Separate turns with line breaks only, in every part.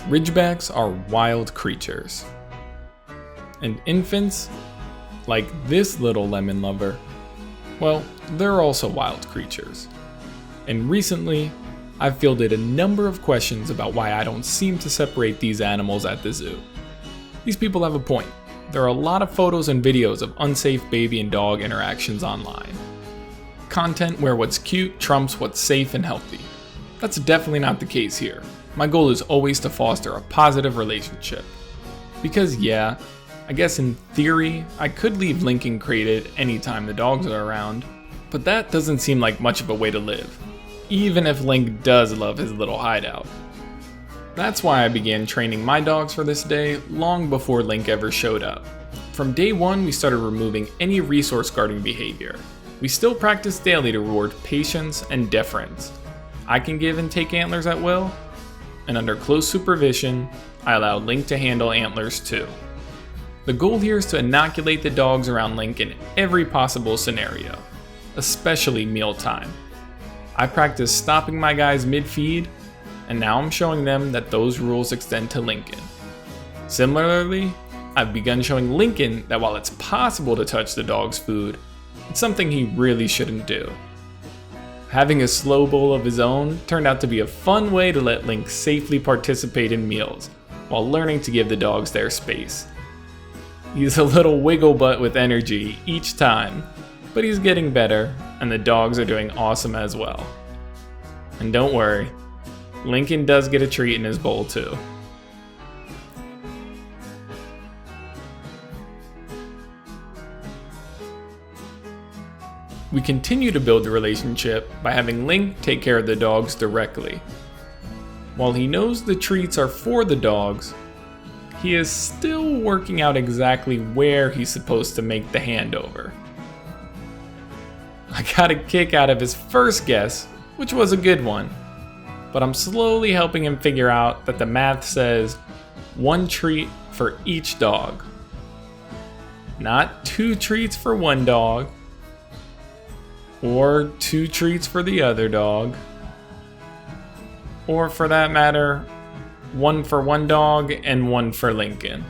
Ridgebacks are wild creatures. And infants, like this little lemon lover, well, they're also wild creatures. And recently, I've fielded a number of questions about why I don't seem to separate these animals at the zoo. These people have a point. There are a lot of photos and videos of unsafe baby and dog interactions online. Content where what's cute trumps what's safe and healthy. That's definitely not the case here. My goal is always to foster a positive relationship. Because yeah, I guess in theory, I could leave Lincoln crated anytime the dogs are around, but that doesn't seem like much of a way to live, even if Link does love his little hideout. That's why I began training my dogs for this day long before Link ever showed up. From day one, we started removing any resource guarding behavior. We still practice daily to reward patience and deference. I can give and take antlers at will, and under close supervision, I allow Link to handle antlers too. The goal here is to inoculate the dogs around Link in every possible scenario, especially mealtime. I practice stopping my guys mid-feed, and now I'm showing them that those rules extend to Lincoln. Similarly, I've begun showing Lincoln that while it's possible to touch the dog's food, it's something he really shouldn't do. Having a slow bowl of his own turned out to be a fun way to let Link safely participate in meals, while learning to give the dogs their space. He's a little wiggle butt with energy each time, but he's getting better, and the dogs are doing awesome as well. And don't worry, Lincoln does get a treat in his bowl too. We continue to build the relationship by having Link take care of the dogs directly. While he knows the treats are for the dogs, he is still working out exactly where he's supposed to make the handover. I got a kick out of his first guess, which was a good one, but I'm slowly helping him figure out that the math says 1 treat for each dog. Not 2 treats for one dog, or 2 treats for the other dog, or for that matter, 1 for one dog and 1 for Lincoln.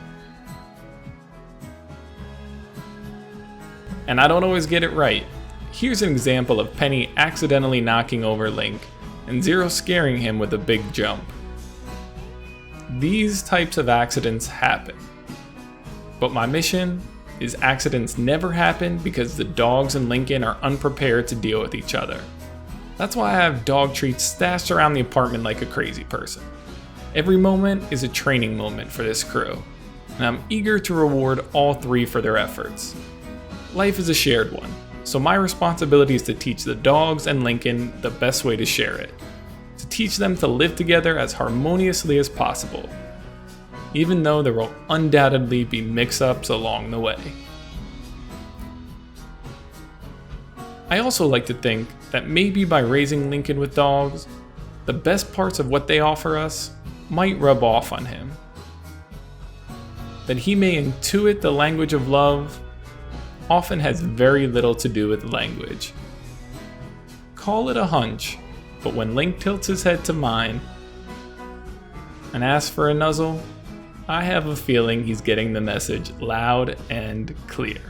And I don't always get it right. Here's an example of Penny accidentally knocking over Link and Zero scaring him with a big jump. These types of accidents happen, but my mission is accidents never happen because the dogs and Lincoln are unprepared to deal with each other. That's why I have dog treats stashed around the apartment like a crazy person. Every moment is a training moment for this crew, and I'm eager to reward all 3 for their efforts. Life is a shared one, so my responsibility is to teach the dogs and Lincoln the best way to share it, to teach them to live together as harmoniously as possible, even though there will undoubtedly be mix-ups along the way. I also like to think that maybe by raising Lincoln with dogs, the best parts of what they offer us might rub off on him. That he may intuit the language of love often has very little to do with language. Call it a hunch, but when Link tilts his head to mine and asks for a nuzzle, I have a feeling he's getting the message loud and clear.